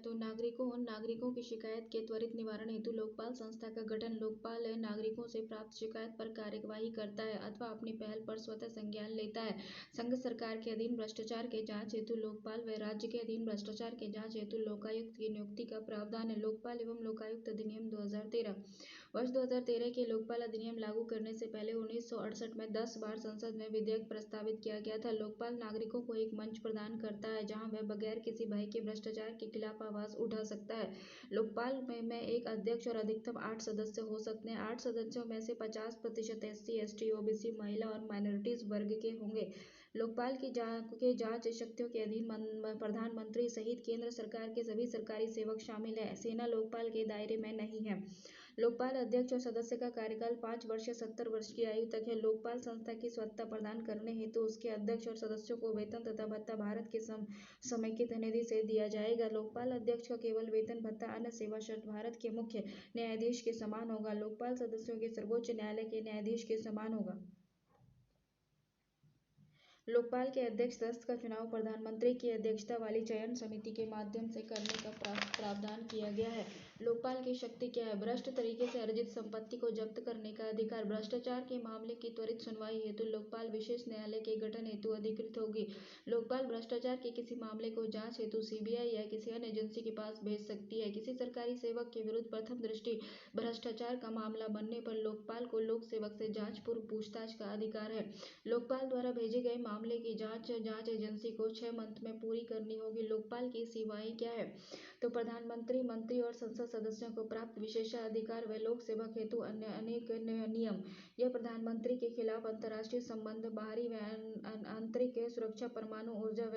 तो नागरिकों की शिकायत के त्वरित निवारण हेतु लोकपाल संस्था का गठन। लोकपाल नागरिकों से प्राप्त शिकायत पर कार्यवाही करता है अथवा अपनी पहल पर स्वतः संज्ञान लेता है। संघ सरकार के अधीन भ्रष्टाचार के जांच हेतु लोकपाल व राज्य के अधीन भ्रष्टाचार के जांच हेतु लोकायुक्त की नियुक्ति का प्रावधान है। लोकपाल एवं लोकायुक्त अधिनियम 2013। वर्ष 2013 के लोकपाल अधिनियम लागू करने से पहले 1968 में 10 बार संसद में विधेयक प्रस्तावित किया गया था। लोकपाल नागरिकों को एक मंच प्रदान करता है जहां वह बगैर किसी भय के भ्रष्टाचार के खिलाफ आवाज उठा सकता है। लोकपाल में एक अध्यक्ष और अधिकतम 8 सदस्य हो सकते हैं। 8 सदस्यों में से 50% SC, ST, OBC, महिला और माइनॉरिटीज वर्ग के होंगे। लोकपाल की जांच शक्तियों के अधीन प्रधानमंत्री सहित केंद्र सरकार के सभी सरकारी सेवक शामिल है। सेना लोकपाल के दायरे में नहीं है। लोकपाल अध्यक्ष और सदस्य का कार्यकाल 5 वर्ष या 70 वर्ष की आयु तक है। लोकपाल संस्था की स्वच्छता प्रदान करने हेतु उसके अध्यक्ष और सदस्यों को वेतन तथा भत्ता भारत के समेकित निधि से दिया जाएगा। लोकपाल अध्यक्ष का केवल वेतन भत्ता अन्य सेवा शर्त भारत के मुख्य न्यायाधीश के समान होगा। लोकपाल सदस्यों के सर्वोच्च न्यायालय के न्यायाधीश के समान होगा। लोकपाल के अध्यक्ष सदस्य का चुनाव प्रधानमंत्री की अध्यक्षता वाली चयन समिति के माध्यम से करने का प्रावधान किया गया है। लोकपाल की शक्ति क्या है? भ्रष्ट तरीके से अर्जित संपत्ति को जब्त करने का अधिकार। भ्रष्टाचार के मामले की त्वरित सुनवाई हेतु लोकपाल विशेष न्यायालय के गठन हेतु अधिकृत होगी। लोकपाल भ्रष्टाचार के किसी मामले को जांच हेतु CBI या किसी अन्य एजेंसी के पास भेज सकती है। किसी सरकारी सेवक के विरुद्ध प्रथम दृष्टि भ्रष्टाचार का मामला बनने पर लोकपाल को लोक सेवक से जांच पूर्व पूछताछ का अधिकार है। लोकपाल द्वारा भेजे गए मामले की जांच एजेंसी को 6 मंथ में पूरी करनी होगी। लोकपाल की सेवाएं क्या है? तो प्रधानमंत्री, मंत्री और संसद सदस्यों को प्राप्त विशेषाधिकार व लोक सेवक हेतु अन्य अनेक नियम। यह प्रधानमंत्री के खिलाफ अंतर्राष्ट्रीय संबंध, बाहरी व आंतरिक सुरक्षा, परमाणु ऊर्जा व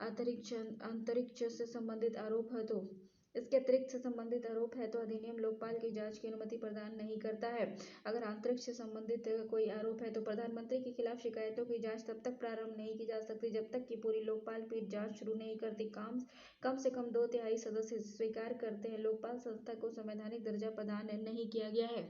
अंतरिक्ष से संबंधित आरोप है तो इसके अतिरिक्त से संबंधित आरोप है तो अधिनियम लोकपाल की जांच की अनुमति प्रदान नहीं करता है। अगर अंतरिक्ष से संबंधित कोई आरोप है तो प्रधानमंत्री के खिलाफ शिकायतों की जांच तब तक प्रारंभ नहीं की जा सकती जब तक कि पूरी लोकपाल पीठ जांच शुरू नहीं करती। कम से कम 2/3 सदस्य स्वीकार करते हैं। लोकपाल संस्था को संवैधानिक दर्जा प्रदान नहीं किया गया है।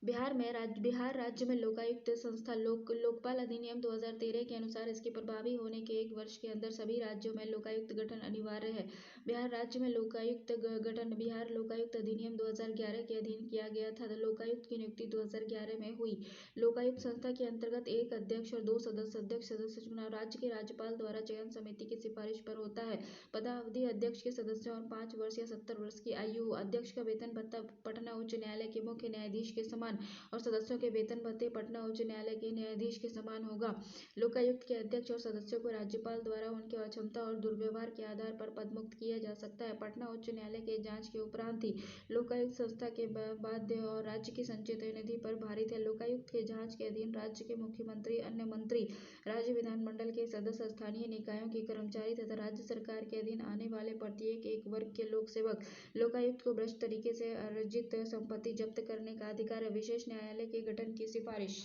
बिहार राज्य में लोकायुक्त संस्था। लोकपाल अधिनियम 2013 के अनुसार इसके प्रभावी होने के 1 वर्ष के अंदर सभी राज्यों में लोकायुक्त गठन अनिवार्य है। बिहार राज्य में लोकायुक्त गठन बिहार लोकायुक्त अधिनियम 2011 के अधीन किया गया था। लोकायुक्त की नियुक्ति 2011 में हुई। लोकायुक्त संस्था के अंतर्गत एक अध्यक्ष और 2 सदस्य चुनाव राज्य के राज्यपाल द्वारा चयन समिति की सिफारिश पर होता है। पदावधि अध्यक्ष के सदस्यों और 5 वर्ष या 70 वर्ष की आयु। अध्यक्ष का वेतन भत्ता पटना उच्च न्यायालय के मुख्य न्यायाधीश के समान और सदस्यों के वेतन भत्ते पटना उच्च न्यायालय के न्यायाधीश के समान होगा। लोकायुक्त के अध्यक्ष और सदस्यों को राज्यपाल द्वारा उनके अक्षमता और दुर्व्यवहार के आधार पर पदमुक्त किया जा सकता है। पटना उच्च न्यायालय के जांच के उपरांत ही लोकायुक्त संस्था के बाध्य और राज्य की संचित निधि पर भारित है। लोकायुक्त के जांच के अधीन राज्य के मुख्यमंत्री, अन्य मंत्री, राज्य विधानमंडल के सदस्य, स्थानीय निकायों के कर्मचारी तथा राज्य सरकार के अधीन आने वाले प्रत्येक एक वर्ग के लोक सेवक। लोकायुक्त को भ्रष्ट तरीके से अर्जित संपत्ति जब्त करने का अधिकार है। विशेष न्यायालय के गठन की सिफारिश।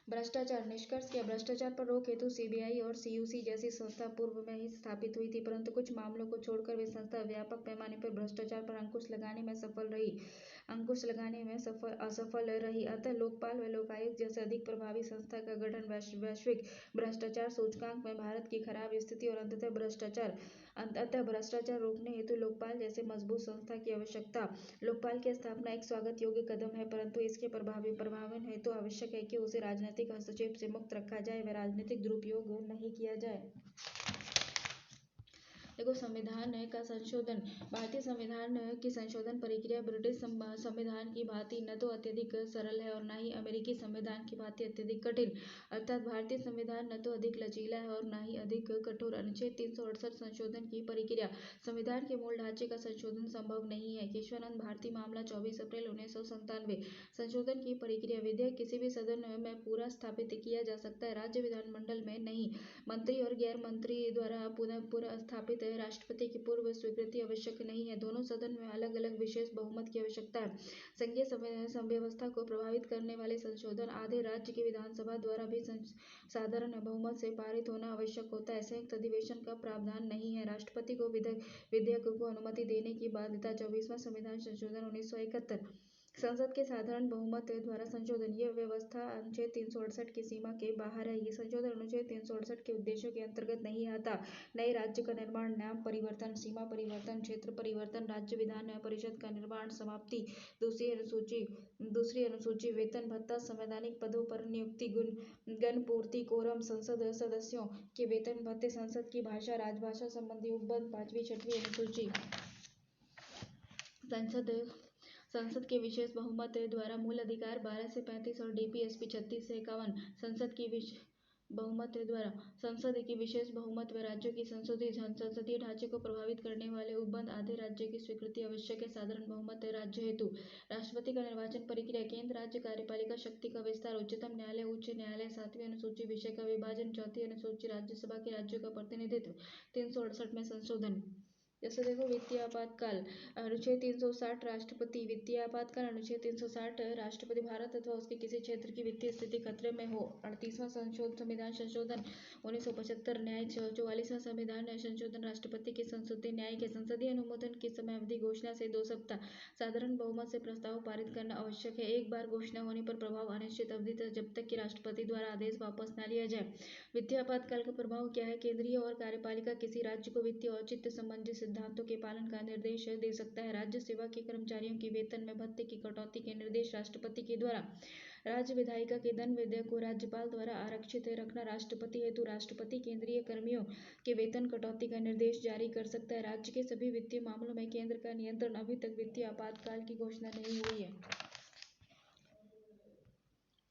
भ्रष्टाचार। निष्कर्ष क्या? भ्रष्टाचार पर रोक हेतु CBI और CUC जैसी संस्था पूर्व में ही स्थापित हुई थी, परंतु कुछ मामलों को छोड़कर वे संस्था व्यापक पैमाने पर भ्रष्टाचार पर अंकुश लगाने में असफल रही। अतः लोकपाल व लोकायुक्त जैसे अधिक प्रभावी संस्था का गठन वैश्विक भ्रष्टाचार सूचकांक में भारत की खराब स्थिति और अंततः भ्रष्टाचार रोकने हेतु लोकपाल जैसे मजबूत संस्था की आवश्यकता। लोकपाल की स्थापना एक स्वागत योग्य कदम है, परंतु इसके प्रभावन हेतु आवश्यक है कि उसे राजनीतिक हस्तक्षेप से मुक्त रखा जाए व राजनीतिक दुरुपयोग नहीं किया जाए। देखो, संविधान का संशोधन। भारतीय संविधान की संशोधन प्रक्रिया ब्रिटिश संविधान की भांति न तो अत्यधिक सरल है और न ही अमेरिकी संविधान की भांति अत्यधिक कठिन। अर्थात भारतीय संविधान न तो अधिक लचीला है और न ही अधिक कठोर। अनुच्छेद 368 संशोधन की प्रक्रिया। संविधान के मूल ढांचे का संशोधन संभव नहीं है। केशवानंद भारती मामला 24 अप्रैल 1997। संशोधन की प्रक्रिया। विधेयक किसी भी सदन में पूरा स्थापित किया जा सकता है, राज्य विधानमंडल में नहीं। मंत्री और गैर मंत्री द्वारा पुनः स्थापित राष्ट्रपति की पूर्व स्वीकृति आवश्यक नहीं है। दोनों सदन में अलग अलग विशेष बहुमत की आवश्यकता है। संघीय व्यवस्था को प्रभावित करने वाले संशोधन आधे राज्य की विधानसभा द्वारा भी साधारण बहुमत से पारित होना आवश्यक होता है। संयुक्त अधिवेशन का प्रावधान नहीं है। राष्ट्रपति को विधेयक को अनुमति देने की बाध्यता। 24वां संविधान संशोधन 1971। संसद के साधारण बहुमत द्वारा संशोधन। यह व्यवस्था अनुच्छेद 368 की सीमा के बाहर है। ये संशोधन अनुच्छेद 368 के उद्देश्यों के अंतर्गत नहीं आता। नए राज्य का निर्माण, नाम परिवर्तन, सीमा परिवर्तन, क्षेत्र परिवर्तन, राज्य विधान परिषद का निर्माण, समाप्ति। दूसरी अनुसूची वेतन भत्ता, संवैधानिक पदों पर नियुक्ति, गणपूर्ति, कोरम, संसद सदस्यों के वेतन भत्ते, संसद की भाषा, राजभाषा संबंधी उपबंध। 5वीं 6वीं अनुसूची संसद के विशेष बहुमत द्वारा मूल अधिकार 12 से 35 और डीपीएसपी 36 से 51। संसद की विशेष बहुमत व राज्यों की संसदीय ढांचे को प्रभावित करने वाले उपबंध। आधे राज्य की स्वीकृति आवश्यक है। साधारण बहुमत राज्य हेतु। राष्ट्रपति का निर्वाचन प्रक्रिया। केंद्र राज्य कार्यपालिका शक्ति का विस्तार। उच्चतम न्यायालय, उच्च न्यायालय। 7वीं अनुसूची विषय का विभाजन। 4थी अनुसूची राज्यसभा के राज्यों का प्रतिनिधित्व। 368 में संशोधन। जैसे देखो, वित्तीय आपातकाल अनुच्छेद 360 राष्ट्रपति। वित्तीय आपातकाल अनुच्छेद 360 राष्ट्रपति भारत अथवा उसके किसी क्षेत्र की वित्तीय स्थिति खतरे में हो। 38वां संविधान संशोधन 1975 न्याय। 44वां संविधान संशोधन राष्ट्रपति के संसदीय न्याय के संसदीय अनुमोदन की समयावधि घोषणा से 2 सप्ताह। साधारण बहुमत से प्रस्ताव पारित करना आवश्यक है। एक बार घोषणा होने पर प्रभाव अनिश्चित अवधि तक, जब तक कि राष्ट्रपति द्वारा आदेश वापस न लिया जाए। वित्तीय आपातकाल का प्रभाव क्या है? केंद्रीय और कार्यपालिका किसी राज्य को वित्तीय औचित्य संबंधी सिद्धांतों के पालन का निर्देश दे सकता है। राज्य सेवा के कर्मचारियों के वेतन में भत्ते की कटौती के निर्देश राष्ट्रपति के द्वारा। राज्य विधायिका के धन विधेयक को राज्यपाल द्वारा आरक्षित रखना। राष्ट्रपति हेतु राष्ट्रपति केंद्रीय कर्मियों के वेतन कटौती का निर्देश जारी कर सकता है। राज्य के सभी वित्तीय मामलों में केंद्र का नियंत्रण। अभी तक वित्तीय आपातकाल की घोषणा नहीं हुई है।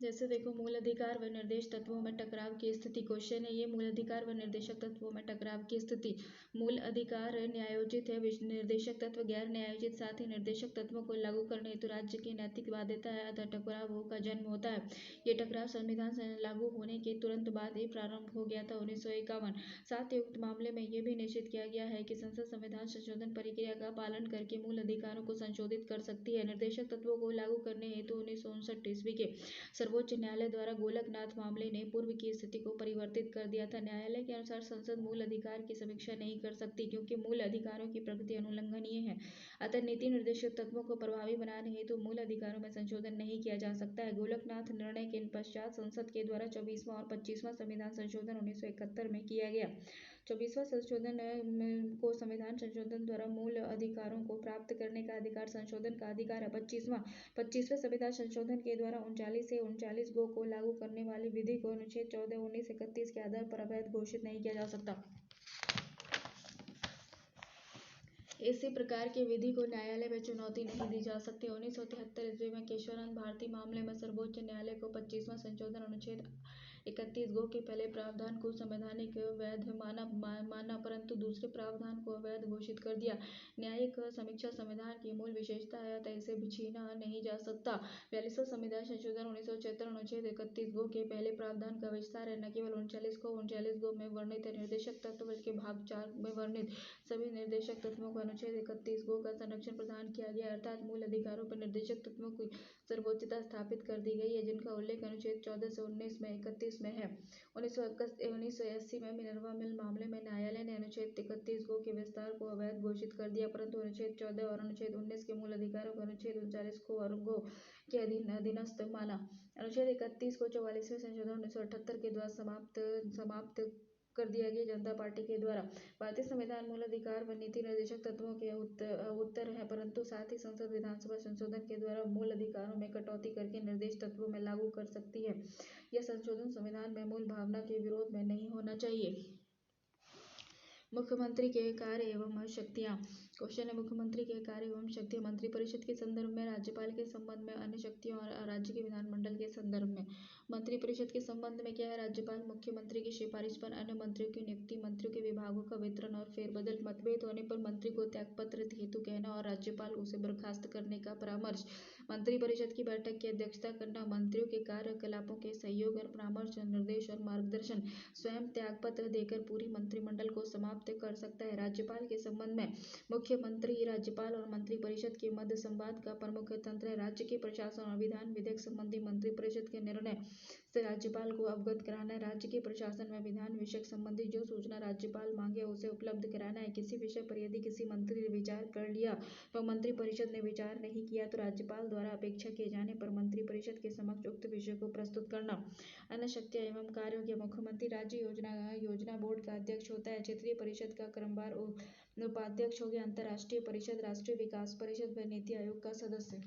जैसे देखो, मूल अधिकार व निर्देश तत्वों में टकराव की स्थिति। क्वेश्चन है ये, मूल अधिकार व निर्देशक तत्वों में टकराव की स्थिति। मूल अधिकार न्यायोचित है, निर्देशक तत्व गैर न्यायोचित। साथ ही निर्देशक तत्वों को लागू करने हेतु राज्य की नैतिक बाध्यता है, अतः टकराव का जन्म होता है। ये टकराव संविधान लागू होने के तुरंत बाद ही प्रारंभ हो गया था, 1951। साथ ही उक्त मामले में यह भी निश्चित किया गया है कि संसद संविधान संशोधन प्रक्रिया का पालन करके मूल अधिकारों को संशोधित कर सकती है। निर्देशक तत्वों को लागू करने हेतु 1959 ईस्वी के सर्वोच्च न्यायालय द्वारा गोलकनाथ मामले ने पूर्व की स्थिति को परिवर्तित कर दिया था। न्यायालय के अनुसार संसद मूल अधिकार की समीक्षा नहीं कर सकती, क्योंकि मूल अधिकारों की प्रकृति अनुल्लंघनीय है। अतः नीति निर्देशक तत्वों को प्रभावी बनाने हेतु मूल अधिकारों में संशोधन नहीं किया जा सकता है। गोलकनाथ निर्णय के पश्चात संसद के द्वारा 24वां और 25वां संविधान संशोधन 1971 में किया गया। 24वां संशोधन को संविधान संशोधन द्वारा मूल अधिकारों को प्राप्त करने का अधिकार संशोधन का अधिकार है। 25वें संविधान संशोधन के द्वारा 39 से 39 को लागू करने वाली विधि को अनुच्छेद 14, 19, 31 के आधार पर अवैध घोषित नहीं किया जा सकता। इसी प्रकार की विधि को न्यायालय में चुनौती नहीं दी जा सकती। 1973 ईस्वी में केशवानंद भारती मामले में सर्वोच्च न्यायालय को 25वां संशोधन अनुच्छेद 31 के पहले प्रावधान को संवैधानिक वैध माना, परंतु दूसरे प्रावधान को अवैध घोषित कर दिया। न्यायिक समीक्षा संविधान की मूल विशेषता है, अतः इसे छीना नहीं जा सकता। 42वां संविधान संशोधन 1976 अनुच्छेद 31 के पहले प्रावधान का विस्तार है। न केवल 39 में वर्णित निर्देशक तत्व, बल्कि भाग 4 में वर्णित सभी निर्देशक तत्वों को अनुच्छेद 31 का संरक्षण प्रदान किया गया, अर्थात मूल अधिकारों पर निर्देशक तत्वों की सर्वोच्चता स्थापित कर दी गई है, जिनका उल्लेख अनुच्छेद 14 से 19 में 31 में है। 1980 में मिनर्वा मिल मामले में न्यायालय ने अनुच्छेद 31 के विस्तार को अवैध घोषित कर दिया, परंतु अनुच्छेद 14 और अनुच्छेद 19 के मूल अधिकारों को अनुच्छेद 39 के अधीनस्थ माना। अनुच्छेद 31 को 44वें संशोधन 1978 के द्वारा समाप्त कर दिया गया जनता पार्टी के द्वारा। भारतीय संविधान मूल अधिकार व नीति निर्देशक तत्वों के उत्तर है, परंतु साथ ही संसद विधानसभा संशोधन के द्वारा मूल अधिकारों में कटौती करके निर्देश तत्वों में लागू कर सकती है। यह संशोधन संविधान में मूल भावना के विरोध में नहीं होना चाहिए। मुख्यमंत्री के कार्य एवं शक्तियाँ। क्वेश्चन है, मुख्यमंत्री के कार्य एवं शक्तियाँ मंत्रिपरिषद के संदर्भ में, राज्यपाल के संबंध में, अन्य शक्तियों और राज्य के विधानमंडल के संदर्भ में। मंत्रिपरिषद के संबंध में क्या है? राज्यपाल मुख्यमंत्री की सिफारिश पर अन्य मंत्रियों की नियुक्ति, मंत्रियों के विभागों का वितरण और फेरबदल, मतभेद होने पर मंत्री को त्यागपत्र हेतु कहना और राज्यपाल उसे बर्खास्त करने का परामर्श, मंत्रिपरिषद की बैठक की अध्यक्षता करना, मंत्रियों के कार्यकलापों के सहयोग और परामर्श, निर्देश और मार्गदर्शन, स्वयं त्यागपत्र देकर पूरी मंत्रिमंडल को समाप्त कर सकता है। राज्यपाल के संबंध में मुख्यमंत्री, राज्यपाल और मंत्रिपरिषद के मध्य संवाद का प्रमुख तंत्र है। राज्य के प्रशासन और विधान विधेयक संबंधी मंत्रिपरिषद के निर्णय से राज्यपाल को अवगत कराना है। राज्य के प्रशासन व विधान विषय संबंधी जो सूचना राज्यपाल मांगे उसे उपलब्ध कराना है। किसी विषय पर यदि किसी मंत्री ने विचार कर लिया व मंत्रिपरिषद ने विचार नहीं किया तो राज्यपाल द्वारा अपेक्षा किए जाने पर मंत्रिपरिषद के समक्ष उक्त विषय को प्रस्तुत करना। अन्य शक्तियाँ एवं कार्यों के मुख्यमंत्री राज्य योजना बोर्ड का अध्यक्ष होता है। क्षेत्रीय परिषद का क्रमवार उपाध्यक्ष हो गया। अंतर्राष्ट्रीय परिषद, राष्ट्रीय विकास परिषद व नीति आयोग का सदस्य।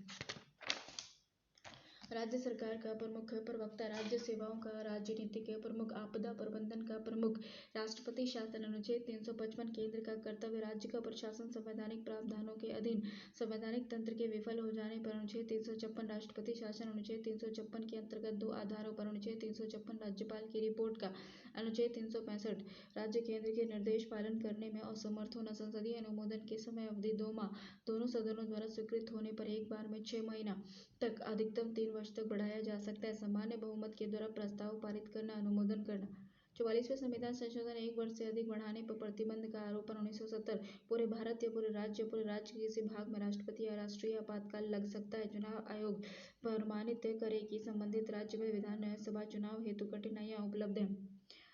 राज्य सरकार का प्रमुख प्रवक्ता, राज्य सेवाओं का राजनीतिक प्रमुख, आपदा प्रबंधन का प्रमुख। राष्ट्रपति शासन अनुच्छेद 355 केंद्र का कर्तव्य राज्य का प्रशासन संवैधानिक प्रावधानों के अधीन संवैधानिक तंत्र के विफल हो जाने पर अनुच्छेद 356 राष्ट्रपति शासन अनुच्छेद 356 के अंतर्गत 2 आधारों पर अनुच्छेद 356 राज्यपाल की रिपोर्ट का, अनुच्छेद 365 राज्य केंद्र के निर्देश पालन करने में असमर्थ होना, संसदीय अनुमोदन के समय अवधि 2 माह दोनों सदनों द्वारा स्वीकृत होने पर एक बार में 6 महीना तक अधिकतम 3 वर्ष तक बढ़ाया जा सकता है। सामान्य बहुमत के द्वारा प्रस्ताव पारित करना, अनुमोदन करना। 44वें संविधान संशोधन 1 वर्ष से अधिक बढ़ाने पर प्रतिबंध का आरोपण 1970 पूरे भारत या पूरे राज्य के किसी भाग में राष्ट्रपति या राष्ट्रीय आपातकाल लग सकता है। चुनाव आयोग प्रमाणित करे कि संबंधित राज्य में विधानसभा चुनाव हेतु कठिनाइयां उपलब्ध हैं।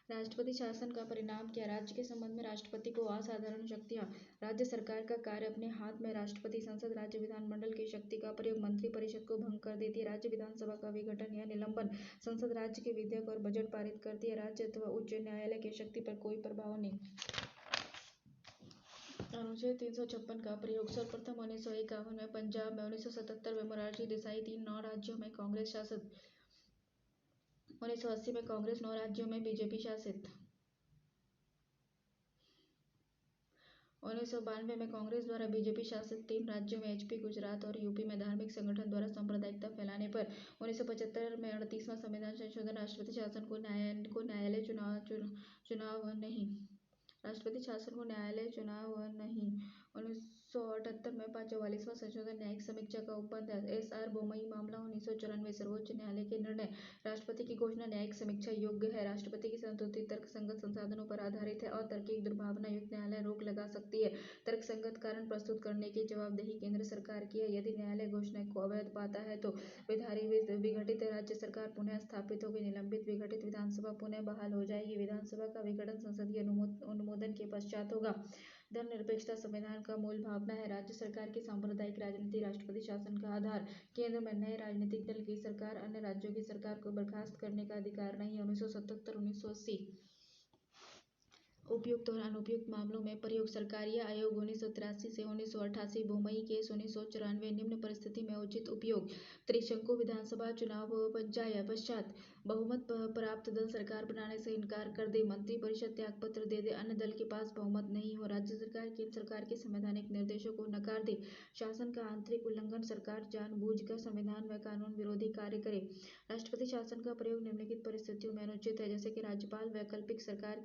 राष्ट्रपति शासन का परिणाम क्या? राज्य के संबंध में राष्ट्रपति को असाधारण शक्तियां। राज्य सरकार का कार्य अपने हाथ में। राष्ट्रपति संसद राज्य विधानमंडल की शक्ति का प्रयोग मंत्रिपरिषद को भंग कर देती है। राज्य विधानसभा का विघटन या निलंबन। संसद राज्य के विधेयक और बजट पारित करती है। राज्य अथवा उच्च न्यायालय की शक्ति पर कोई प्रभाव नहीं। अनुच्छेद 356 का प्रयोग सर्वप्रथम 1951 में पंजाब में, 1977 में मोरारजी देसाई 9 राज्यों में कांग्रेस शासित, 1980 में कांग्रेस 9 राज्यों में बीजेपी शासित, 1992 में कांग्रेस द्वारा बीजेपी शासित 3 राज्यों में एचपी, गुजरात और यूपी में धार्मिक संगठन द्वारा सांप्रदायिकता फैलाने पर, 1975 में 38वां संविधान संशोधन। राष्ट्रपति शासन को न्यायालय चुनाव नहीं। राष्ट्रपति शासन को न्यायालय चुनाव नहीं। 1978 में 44वां संशोधन न्यायिक समीक्षा का उपबंध है। एस.आर. बोमई मामला 1994 सर्वोच्च न्यायालय के निर्णय। राष्ट्रपति की घोषणा न्यायिक समीक्षा योग्य है। राष्ट्रपति की संस्तुति तर्कसंगत संसाधनों पर आधारित है। अतार्किक दुर्भावना युक्त न्यायालय रोक लगा सकती है। तर्कसंगत कारण प्रस्तुत करने की जवाबदेही केंद्र सरकार की है। यदि न्यायालय घोषणा को अवैध पाता है तो विघटित राज्य सरकार पुनः स्थापित होगी। निलंबित विघटित विधानसभा पुनः बहाल हो जाएगी। विधानसभा का विघटन संसदीय अनुमोदन के पश्चात होगा। धर्मनिरपेक्षता संविधान का मूल भावना है। राज्य सरकार की सांप्रदायिक राजनीति। राष्ट्रपति शासन का आधार। केंद्र में नए राजनीतिक दल की सरकार। अन्य राज्यों की सरकार को बर्खास्त करने का अधिकार नहीं। 1977-1980 उपयुक्त और अनुपयुक्त मामलों में प्रयोग। सरकारी आयोग 1983 से 1988। बोमई केस 1994। निम्न परिस्थिति में उचित उपयोग। त्रिशंकु विधानसभा चुनाव पश्चात बहुमत प्राप्त दल सरकार बनाने से इनकार कर दे। मंत्रिपरिषद त्यागपत्र दे दे। अन्य दल के पास बहुमत नहीं हो। राज्य सरकार केंद्र सरकार के संवैधानिक निर्देशों को नकार दे। शासन का आंतरिक उल्लंघन। सरकार जानबूझकर संविधान व कानून विरोधी कार्य करे। राष्ट्रपति शासन का प्रयोग निम्नलिखित परिस्थितियों में अनुचित है, जैसे कि राज्यपाल वैकल्पिक सरकार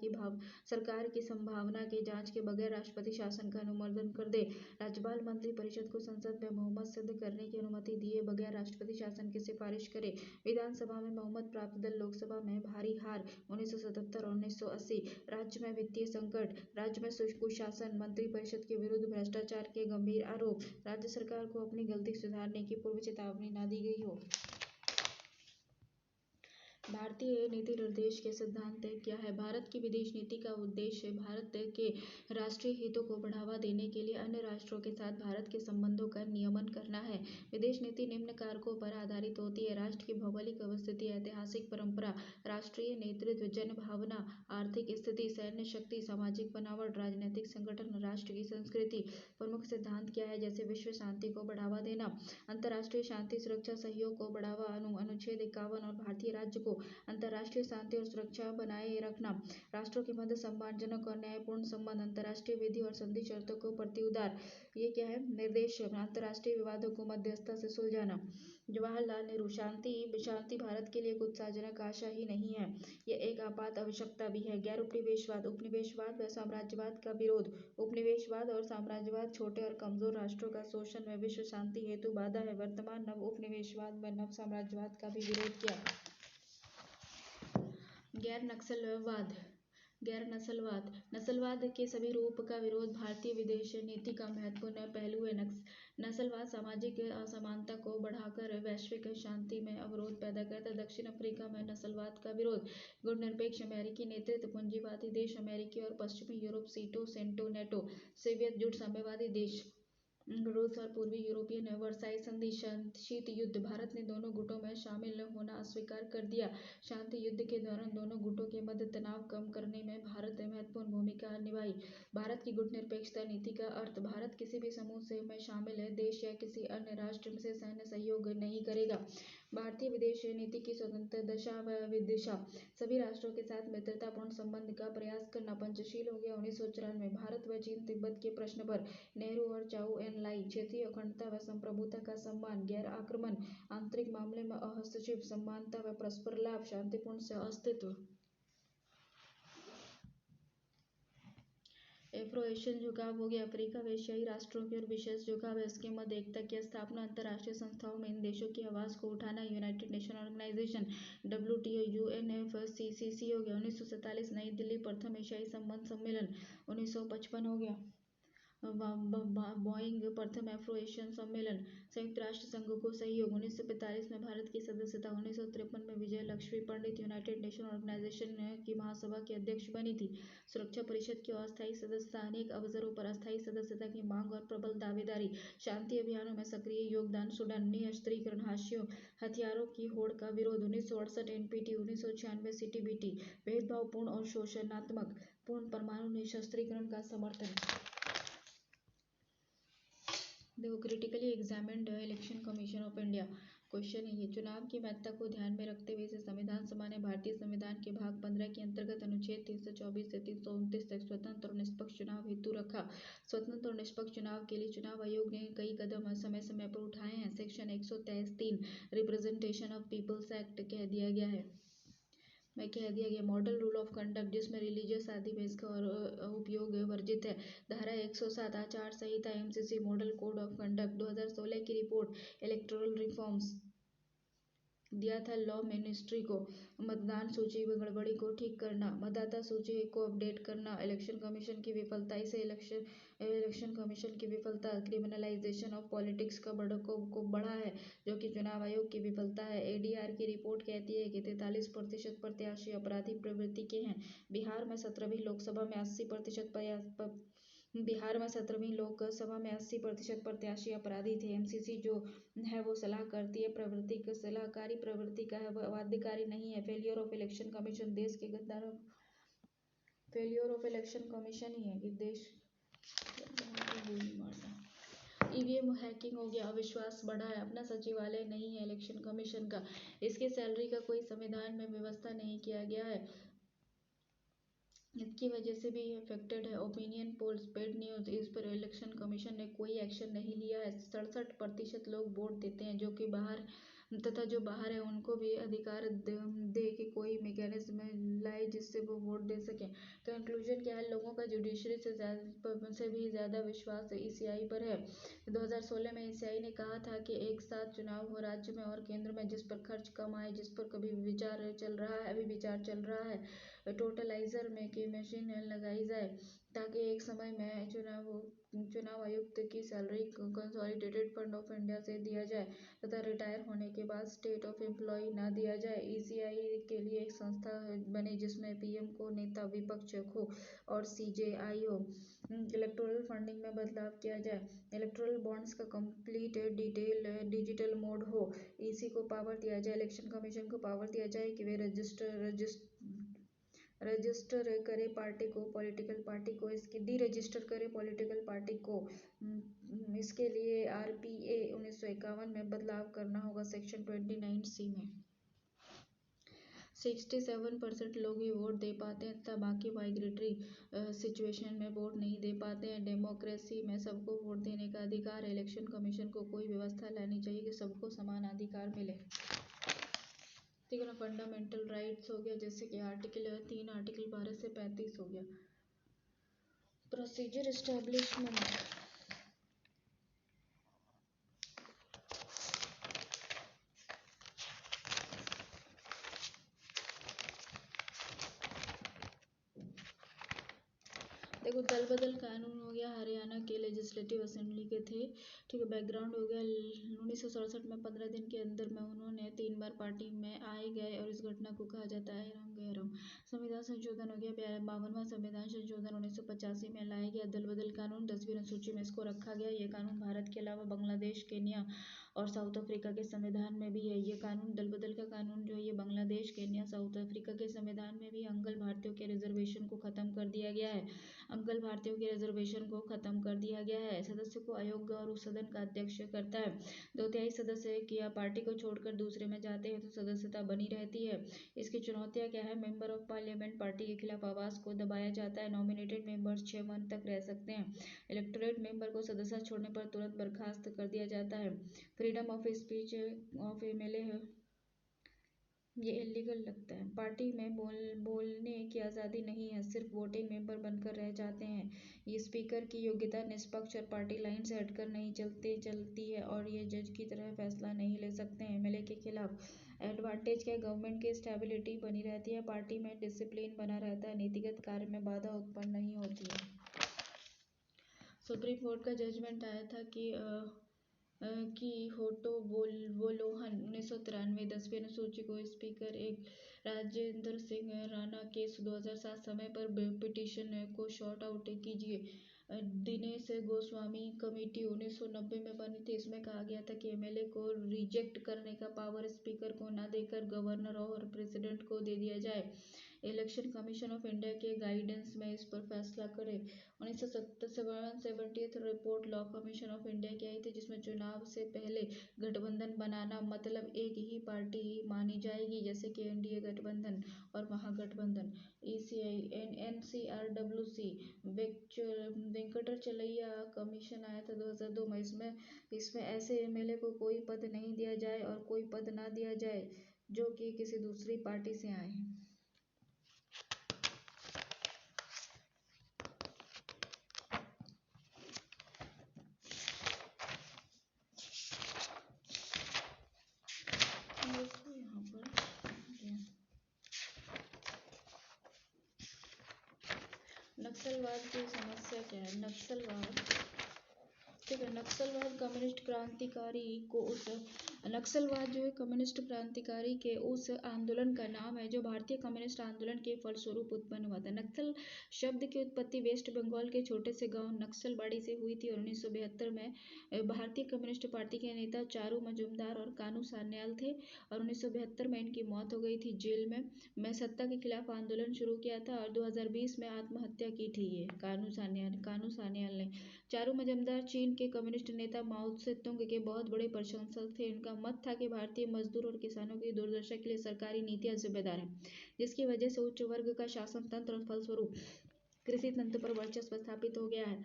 की संभावना के जांच के बगैर राष्ट्रपति शासन का अनुमोदन कर दे। राज्यपाल मंत्रिपरिषद को संसद में बहुमत सिद्ध करने की अनुमति दिए बगैर राष्ट्रपति शासन की सिफारिश करे। विधानसभा में बहुमत प्राप्त दल लोकसभा में भारी हार 1977 और 1980। राज्य में वित्तीय संकट। राज्य में कुशासन। मंत्रिपरिषद के विरुद्ध भ्रष्टाचार के गंभीर आरोप। राज्य सरकार को अपनी गलती सुधारने की पूर्व चेतावनी न दी गई हो। भारतीय नीति निर्देश के सिद्धांत क्या है? भारत की विदेश नीति का उद्देश्य भारत के राष्ट्रीय हितों को बढ़ावा देने के लिए अन्य राष्ट्रों के साथ भारत के संबंधों का नियमन करना है। विदेश नीति निम्न कारकों पर आधारित होती है: राष्ट्र की भौगोलिक अवस्थिति, ऐतिहासिक परंपरा, राष्ट्रीय नेतृत्व, जनभावना, आर्थिक स्थिति, सैन्य शक्ति, सामाजिक बनावट, राजनीतिक संगठन, राष्ट्र की संस्कृति। प्रमुख सिद्धांत क्या है? जैसे विश्व शांति को बढ़ावा देना, अंतर्राष्ट्रीय शांति सुरक्षा सहयोग को बढ़ावा, अनुच्छेद 51 और भारतीय राज्य को अंतर्राष्ट्रीय शांति और सुरक्षा बनाए रखना, राष्ट्रों के मध्य सम्मानजनक और न्यायपूर्ण संबंध, अंतर्राष्ट्रीय विधि और संधि शर्तों को प्रत्युदार। ये क्या है? निर्देश। अंतर्राष्ट्रीय विवादों को मध्यस्थता से सुलझाना। जवाहरलाल नेहरू। शांति भारत के लिए एक उत्साहजनक आशा ही नहीं है, यह एक आपात आवश्यकता भी है। गैर उपनिवेशवाद। उपनिवेशवाद व साम्राज्यवाद का विरोध। उपनिवेशवाद और साम्राज्यवाद छोटे और कमजोर राष्ट्रों का शोषण व विश्व शांति हेतु बाधा है। वर्तमान नव उपनिवेशवाद व नव साम्राज्यवाद का भी विरोध किया। गैर नक्सलवाद। गैर नस्लवाद। नस्लवाद के सभी रूप का विरोध भारतीय विदेश नीति का महत्वपूर्ण पहलू है। नस्लवाद सामाजिक असमानता को बढ़ाकर वैश्विक शांति में अवरोध पैदा करता है। दक्षिण अफ्रीका में नस्लवाद का विरोध। गुटनिरपेक्ष अमेरिकी नेतृत्व, पूंजीवादी देश अमेरिकी और पश्चिमी यूरोप, सीटो सेंटो नेटो, सोवियत जुट, साम्यवादी देश रूस और पूर्वी यूरोपियन वर्साई संधि, शीत युद्ध। भारत ने दोनों गुटों में शामिल होना अस्वीकार कर दिया। शांति युद्ध के दौरान दोनों गुटों के मध्य तनाव कम करने में भारत ने महत्वपूर्ण भूमिका निभाई। भारत की गुटनिरपेक्षता नीति का अर्थ, भारत किसी भी समूह से में शामिल देश या किसी अन्य राष्ट्र से सैन्य सहयोग नहीं करेगा। भारतीय विदेश नीति की स्वतंत्र दशा व विदिशा, सभी राष्ट्रों के साथ मित्रतापूर्ण संबंध का प्रयास करना पंचशील हो गया। 1994 भारत व चीन तिब्बत के प्रश्न पर नेहरू और चाउ एन लाई, क्षेत्रीय अखंडता व संप्रभुता का सम्मान, गैर आक्रमण, आंतरिक मामले में हस्तक्षेप, समानता व परस्पर लाभ, शांतिपूर्ण सहअस्तित्व। एफ्रो एशियन झुकाव हो गया। अफ्रीका व एशियाई राष्ट्रों की ओर विशेष झुकाव है। इसके मध्य एकता की स्थापना, अंतर्राष्ट्रीय संस्थाओं में इन देशों की आवाज को उठाना, United Nation Organisation, WTO, UNFCCC हो गया। 1947 नई दिल्ली प्रथम एशियाई संबंध सम्मेलन। 1955 हो गया बोइंग प्रथम एफ्रो एशियन सम्मेलन। संयुक्त राष्ट्र संघ को सहयोग। 1945 में भारत की सदस्यता। 1953 में विजय लक्ष्मी पंडित यूनाइटेड नेशन ऑर्गेनाइजेशन की महासभा की अध्यक्ष बनी थी। सुरक्षा परिषद की अस्थायी सदस्यता, अनेक अवसरों पर अस्थायी सदस्यता की मांग और प्रबल दावेदारी, शांति अभियानों में सक्रिय योगदान, सूडान निशस्त्रीकरण, हथियारों की होड़ का विरोध। 1968 NPT, 1996 CTBT, भेदभावपूर्ण और शोषणात्मक पूर्ण परमाणु निशस्त्रीकरण का समर्थन। देखो, critically examined election commission of India. Question है ये, चुनाव की महत्ता को ध्यान में रखते हुए इसे संविधान सभा ने भारतीय संविधान के भाग 15 के अंतर्गत अनुच्छेद 324 से 329 तक स्वतंत्र और निष्पक्ष चुनाव हेतु रखा। स्वतंत्र और निष्पक्ष चुनाव के लिए चुनाव आयोग ने कई कदम समय समय पर उठाए हैं। Section 123(3) representation of peoples act कह दिया गया मॉडल रूल ऑफ कंडक्ट, जिसमें रिलीजियस आदि में इसका उपयोग वर्जित है। धारा 107 आचार संहिता, MCC model code of conduct. 2016 की रिपोर्ट इलेक्टोरल रिफॉर्म्स दिया था लॉ मिनिस्ट्री को। मतदान सूची में गड़बड़ी को ठीक करना, मतदाता सूची को अपडेट करना। इलेक्शन कमीशन की विफलता। इसे इलेक्शन कमीशन की विफलता क्रिमिनलाइजेशन ऑफ पॉलिटिक्स का बढ़ा है, जो कि चुनाव आयोग की विफलता है। ADR की रिपोर्ट कहती है कि 43% प्रत्याशी अपराधी प्रवृत्ति के हैं। बिहार में 17वीं लोकसभा में 80% प्रत्याशी अपराधी थे। MCC जो है वो सलाह करती है प्रवृत्ति, सलाहकारी प्रवृत्ति का है, वह बाध्यकारी नहीं है। फेलियर ऑफ इलेक्शन कमीशन, देश के गद्दारों, फेलियर ऑफ इलेक्शन कमीशन ही है कि देश EVM हैकिंग हो गया। अविश्वास बढ़ा है। अपना सचिवालय नहीं है इलेक्शन कमीशन का, इसकी सैलरी का कोई संविधान में व्यवस्था नहीं किया गया है, इसकी वजह से भी अफेक्टेड है। ओपिनियन पोल्स, पेड न्यूज, इस पर इलेक्शन कमीशन ने कोई एक्शन नहीं लिया है। 67% लोग वोट देते हैं, जो कि बाहर तथा जो बाहर है उनको भी अधिकार दे के कोई मैकेनिज्म लाए जिससे वो वोट दे सकें। कंक्लूजन क्या है, लोगों का जुडिशरी से भी ज़्यादा विश्वास ECI पर है। 2016 में ECI ने कहा था कि एक साथ चुनाव हो राज्य में और केंद्र में, जिस पर खर्च कम आए, जिस पर अभी विचार चल रहा है टोटलाइजर में की मशीन लगाई जाए, ताकि एक समय में चुनाव आयुक्त की salary consolidated fund of India से दिया जाए तथा रिटायर होने के बाद स्टेट ऑफ एम्प्लॉय ना दिया जाए। ECI के लिए एक संस्था बने जिसमें PM को नेता विपक्ष हो और CJI हो। इलेक्टोरल फंडिंग में बदलाव किया जाए। इलेक्टोरल बॉन्ड्स का कंप्लीट डिजिटल मोड हो। EC को पावर दिया जाए, इलेक्शन कमीशन को पावर दिया जाए कि वे रजिस्टर करे पार्टी को, पॉलिटिकल पार्टी को, इसकी डीरजिस्टर करे पॉलिटिकल पार्टी को। इसके लिए RPA 1951 में बदलाव करना होगा सेक्शन 29C में। 67% लोग ही वोट दे पाते हैं तथा बाकी माइग्रेटरी सिचुएशन में वोट नहीं दे पाते हैं। डेमोक्रेसी में सबको वोट देने का अधिकार है। इलेक्शन कमीशन को कोई व्यवस्था लानी चाहिए कि सबको समान अधिकार मिले। ठीक है ना। फंडामेंटल राइट्स हो गया, जैसे कि आर्टिकल 3, आर्टिकल 12 से 35 हो गया। प्रोसीजर एस्टेब्लिशमेंट, दल बदल कानून हो गया, हरियाणा के लेजिस्लेटिव असेंबली के थे। ठीक है, बैकग्राउंड हो गया, 1967 में 15 दिन के अंदर में उन्होंने 3 बार पार्टी में आए गए और इस घटना को कहा जाता है राम गए राम। संविधान संशोधन हो गया, 52वां संविधान संशोधन 1985 में लाया गया। दल बदल कानून 10वीं अनुसूची में इसको रखा गया। ये कानून भारत के अलावा बांग्लादेश, केन्या और साउथ अफ्रीका के संविधान में भी है। ये कानून दल बदल का कानून जो है ये बांग्लादेश, केन्या, साउथ अफ्रीका के संविधान में भी अंगल भारतीयों के रिजर्वेशन को खत्म कर दिया गया है। अंगल भारतीयों के रिजर्वेशन को खत्म कर दिया गया है। सदस्य को अयोग्य और उस सदन का अध्यक्ष करता है। 2/3 सदस्य किया पार्टी को छोड़कर दूसरे में जाते हैं तो सदस्यता बनी रहती है। इसकी चुनौतियां क्या है? मेंबर ऑफ पार्लियामेंट पार्टी के खिलाफ आवाज को दबाया जाता है। नॉमिनेटेड मेंबर्स 6 मंथ तक रह सकते हैं। इलेक्टोरेट मेंबर को सदस्य छोड़ने पर तुरंत बर्खास्त कर दिया जाता है। Freedom of speech of MLA है, ये इलीगल लगता है। पार्टी में बोलने की आज़ादी नहीं है, सिर्फ वोटिंग मेंबर बनकर रह जाते हैं। ये स्पीकर की योग्यता निष्पक्ष और पार्टी लाइन से हटकर नहीं चलती है और ये जज की तरह फैसला नहीं ले सकते हैं। एमएलए के खिलाफ एडवांटेज क्या? गवर्नमेंट की स्टेबिलिटी बनी रहती है, पार्टी में डिसिप्लिन बना रहता है, नीतिगत कार्य में बाधा उत्पन्न नहीं होती है। सुप्रीम कोर्ट का जजमेंट आया था कि होटो बोलोहन 1993 10वीं अनुसूची को स्पीकर एक राजेंद्र सिंह राणा केस 2007 समय पर पिटीशन को शॉर्ट आउट कीजिए। दिनेश गोस्वामी कमेटी 1990 में बनी थी। इसमें कहा गया था कि एमएलए को रिजेक्ट करने का पावर स्पीकर को न देकर गवर्नर और प्रेसिडेंट को दे दिया जाए। इलेक्शन कमीशन ऑफ इंडिया के गाइडेंस में इस पर फैसला करे। 1970 report law commission of India की आई थी जिसमें चुनाव से पहले गठबंधन बनाना मतलब एक ही पार्टी मानी जाएगी, जैसे कि एनडीए गठबंधन और महागठबंधन। ईसीआई एनसीआरडब्ल्यूसी वेंकटचलैया कमीशन आया था 2002 में। इसमें ऐसे एमएलए को कोई पद नहीं दिया जाए और कोई पद ना दिया जाए जो कि किसी दूसरी पार्टी से आए हैं। नक्सलवाद की समस्या क्या है? नक्सलवाद, ठीक है, नक्सलवाद कम्युनिस्ट क्रांतिकारी को उस नक्सलवाद जो है कम्युनिस्ट क्रांतिकारी के उस आंदोलन का नाम है जो भारतीय कम्युनिस्ट आंदोलन के फलस्वरूप उत्पन्न हुआ था। नक्सल शब्द की उत्पत्ति वेस्ट बंगाल के छोटे से गांव नक्सलबाड़ी से हुई थी और 1972 में भारतीय कम्युनिस्ट पार्टी के नेता चारू मजूमदार और कानू सान्याल थे और 1972 में इनकी मौत हो गई थी। जेल में सत्ता के खिलाफ आंदोलन शुरू किया था और 2020 में आत्महत्या की थी ये कानू सान्याल ने। चारू मजूमदार चीन के कम्युनिस्ट नेता माओ से तुंग के बहुत बड़े प्रशंसक थे। इनका मत था कि भारतीय मजदूर और किसानों की दुर्दशा के लिए सरकारी नीतियां जिम्मेदार हैं, जिसकी वजह से उच्च वर्ग का शासन तंत्र और फलस्वरूप कृषि तंत्र पर वर्चस्व स्थापित हो गया है।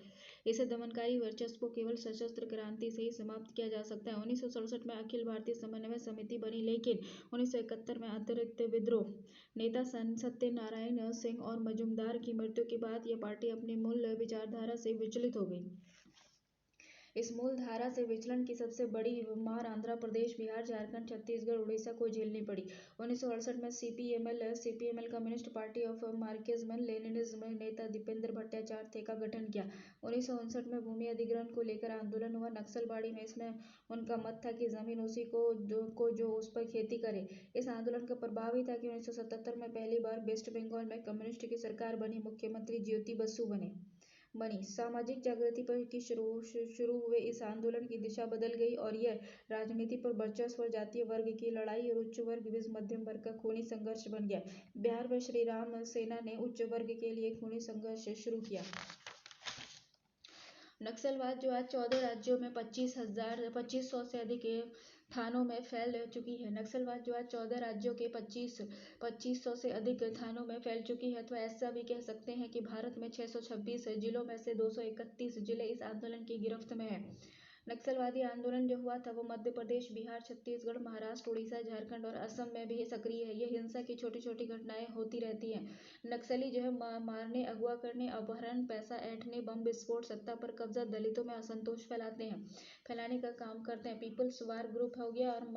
इसे दमनकारी वर्चस्व को केवल सशस्त्र क्रांति से ही समाप्त किया जा सकता है। 1967 में अखिल भारतीय समन्वय समिति बनी, लेकिन 1971 में अतिरिक्त विद्रोह नेता सत्यनारायण सिंह और मजूमदार की मृत्यु के बाद यह पार्टी अपनी मूल विचारधारा से विचलित हो गई। इस मूल धारा से विचलन की सबसे बड़ी मार आंध्र प्रदेश, बिहार, झारखंड, छत्तीसगढ़, उड़ीसा को झेलनी पड़ी। 1968 में CPML communist party of Marxism Leninism नेता दीपेंद्र भट्टाचार्य का गठन किया। 1959 में भूमि अधिग्रहण को लेकर आंदोलन हुआ नक्सलबाड़ी में। इसमें उनका मत था कि जमीन उसी को जो उस पर खेती करे। इस आंदोलन का प्रभाव ही था कि 1977 में पहली बार वेस्ट बंगाल में कम्युनिस्ट की सरकार बनी, मुख्यमंत्री ज्योति बसु बनी। सामाजिक जागृति पर की शुरू हुए इस आंदोलन की दिशा बदल गई और यह राजनीति पर वर्चस्व और जातीय वर्ग की लड़ाई और उच्च वर्ग विरुद्ध मध्यम वर्ग का खूनी संघर्ष बन गया। बिहार में श्री राम सेना ने उच्च वर्ग के लिए खूनी संघर्ष शुरू किया। नक्सलवाद जो आज 14 राज्यों में 2500 से अधिक थानों में फैल चुकी है। नक्सलवाद जो आज 14 राज्यों के 2500 से अधिक थानों में फैल चुकी है, अथवा ऐसा भी कह सकते हैं कि भारत में 626 जिलों में से 231 जिले इस आंदोलन की गिरफ्त में हैं। नक्सलवादी आंदोलन जो हुआ था वो मध्य प्रदेश, बिहार, छत्तीसगढ़, महाराष्ट्र, उड़ीसा, झारखंड और असम में भी सक्रिय है। ये हिंसा की छोटी छोटी घटनाएं होती रहती हैं। नक्सली जो है मारने, अगवा करने, अपहरण, पैसा ऐंठने, बम विस्फोट, सत्ता पर कब्जा, दलितों में असंतोष फैलाने का काम करते हैं। पीपल्स वार ग्रुप हो गया और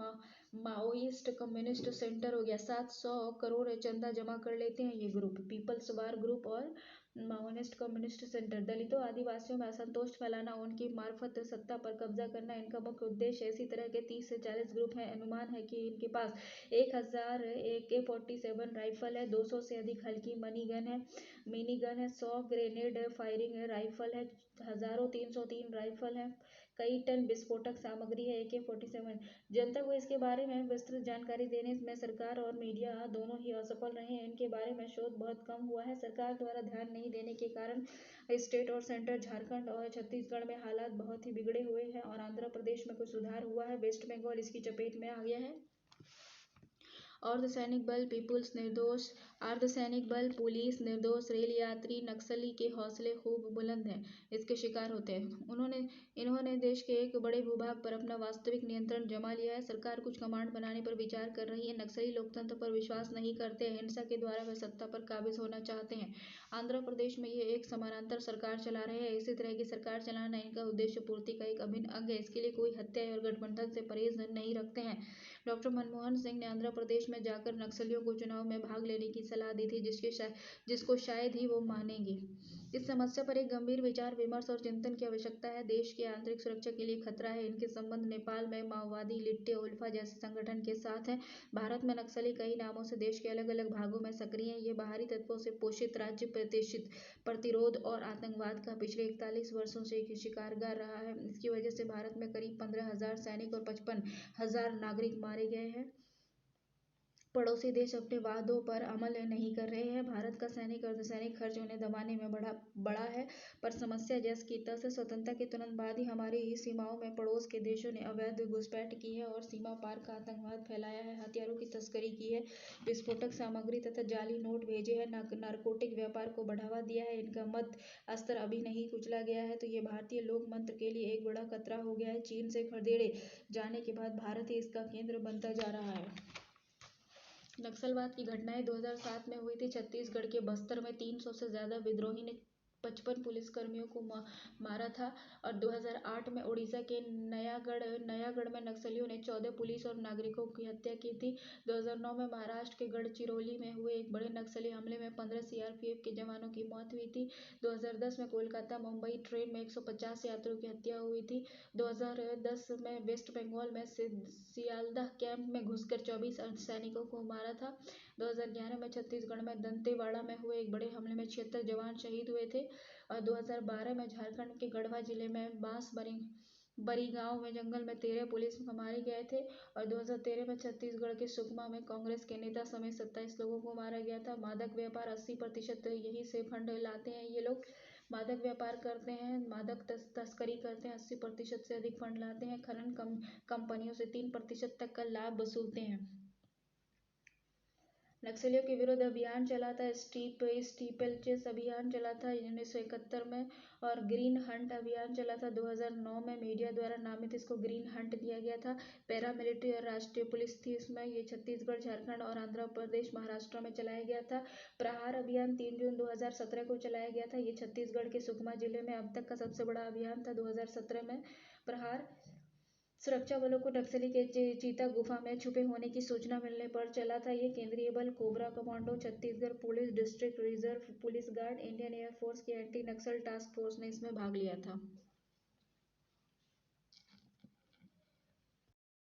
माओइस्ट कम्युनिस्ट सेंटर हो गया। 700 करोड़ चंदा जमा कर लेते हैं ये ग्रुप, पीपल्स वार ग्रुप और माओइस्ट कम्युनिस्ट सेंटर। दलितों आदिवासियों में असंतोष फैलाना, उनकी मार्फत सत्ता पर कब्जा करना इनका मुख्य उद्देश्य है। इसी तरह के 30 से 40 ग्रुप हैं। अनुमान है कि इनके पास 1000 AK-47 राइफल है, 200 से अधिक हल्की मिनी गन है, 100 ग्रेनेड फायरिंग राइफल है, हजारों 303 राइफल है, कई टन विस्फोटक सामग्री है। AK-47 जनता को इसके बारे में विस्तृत जानकारी देने में सरकार और मीडिया दोनों ही असफल रहे हैं। इनके बारे में शोध बहुत कम हुआ है। सरकार द्वारा ध्यान नहीं देने के कारण स्टेट और सेंटर झारखंड और छत्तीसगढ़ में हालात बहुत ही बिगड़े हुए हैं और आंध्र प्रदेश में कुछ सुधार हुआ है। वेस्ट बंगाल इसकी चपेट में आ गया है। अर्धसैनिक बल, पुलिस, निर्दोष रेल यात्री, नक्सली के हौसले खूब बुलंद हैं, इसके शिकार होते हैं। इन्होंने देश के एक बड़े भूभाग पर अपना वास्तविक नियंत्रण जमा लिया है। सरकार कुछ कमांड बनाने पर विचार कर रही है। नक्सली लोकतंत्र पर विश्वास नहीं करते हैं, हिंसा के द्वारा वे सत्ता पर काबिज होना चाहते हैं। आंध्र प्रदेश में ये एक समानांतर सरकार चला रहे हैं। इसी तरह की सरकार चलाना इनका उद्देश्य पूर्ति का एक अभिन्न अंग है। इसके लिए कोई हत्या और गठबंधन से परहेज नहीं रखते हैं। डॉक्टर मनमोहन सिंह ने आंध्र प्रदेश में जाकर नक्सलियों को चुनाव में भाग लेने की सलाह दी थी, जिसको शायद ही वो मानेंगे। इस समस्या पर एक गंभीर विचार विमर्श और चिंतन की आवश्यकता है। देश की आंतरिक सुरक्षा के लिए खतरा है। इनके संबंध नेपाल में माओवादी लिट्टे उल्फा जैसे संगठन के साथ हैं। भारत में नक्सली कई नामों से देश के अलग अलग भागों में सक्रिय हैं। ये बाहरी तत्वों से पोषित राज्य प्रतिरोध और आतंकवाद का पिछले 41 वर्षों से एक शिकारगार रहा है। इसकी वजह से भारत में करीब 15,000 सैनिक और 55,000 नागरिक मारे गए हैं। पड़ोसी देश अपने वादों पर अमल नहीं कर रहे हैं। भारत का सैनिक अर्धसैनिक खर्च उन्हें दबाने में बड़ा है, पर समस्या जैसे की तस स्वतंत्रता के तुरंत बाद ही हमारी ही सीमाओं में पड़ोस के देशों ने अवैध घुसपैठ की है और सीमा पार का आतंकवाद फैलाया है, हथियारों की तस्करी की है, विस्फोटक सामग्री तथा जाली नोट भेजे हैं, नारकोटिक व्यापार को बढ़ावा दिया है। इनका मत स्तर अभी नहीं कुचला गया है, तो ये भारतीय लोकतंत्र के लिए एक बड़ा खतरा हो गया है। चीन से खदेड़े जाने के बाद भारत ही इसका केंद्र बनता जा रहा है। नक्सलवाद की घटनाएं 2007 में हुई थी। छत्तीसगढ़ के बस्तर में 300 से ज्यादा विद्रोही ने 55 पुलिसकर्मियों को मारा था और 2008 में उड़ीसा के नयागढ़ में नक्सलियों ने 14 पुलिस और नागरिकों की हत्या की थी। 2009 में महाराष्ट्र के गढ़चिरौली में हुए एक बड़े नक्सली हमले में 15 CRPF के जवानों की मौत हुई थी। 2010 में कोलकाता मुंबई ट्रेन में 150 यात्रियों की हत्या हुई थी। 2010 में वेस्ट बंगाल में सियालदह कैंप में घुसकर 24 सैनिकों को मारा था। 2011 में छत्तीसगढ़ में दंतेवाड़ा में हुए एक बड़े हमले में 76 जवान शहीद हुए थे और 2012 में झारखंड के गढ़वा जिले में बरी गांव में जंगल में 13 पुलिस मारे गए थे और 2013 में छत्तीसगढ़ के सुकमा में कांग्रेस के नेता समेत 27 लोगों को मारा गया था। मादक व्यापार 80% यही से फंड लाते हैं। ये लोग मादक व्यापार करते हैं, मादक तस्करी करते हैं, 80% से अधिक फंड लाते हैं। खनन कंपनियों से 3% तक का लाभ वसूलते हैं। नक्सलियों के विरुद्ध अभियान चला था, स्टीपलचेस अभियान चला था 1971 में और ग्रीन हंट अभियान चला था 2009 में। मीडिया द्वारा नामित इसको ग्रीन हंट दिया गया था। पैरामिलिट्री और राष्ट्रीय पुलिस थी इसमें। ये छत्तीसगढ़, झारखंड और आंध्र प्रदेश, महाराष्ट्र में चलाया गया था। प्रहार अभियान 3 जून 2017 को चलाया गया था। ये छत्तीसगढ़ के सुकमा जिले में अब तक का सबसे बड़ा अभियान था। 2017 में प्रहार सुरक्षा बलों को नक्सली के चीता गुफा में छुपे होने की सूचना मिलने पर चला था। ये केंद्रीय बल, cobra commando, Chhattisgarh police, district reserve police guard, Indian air force की एंटी नक्सल टास्क फोर्स ने इसमें भाग लिया था।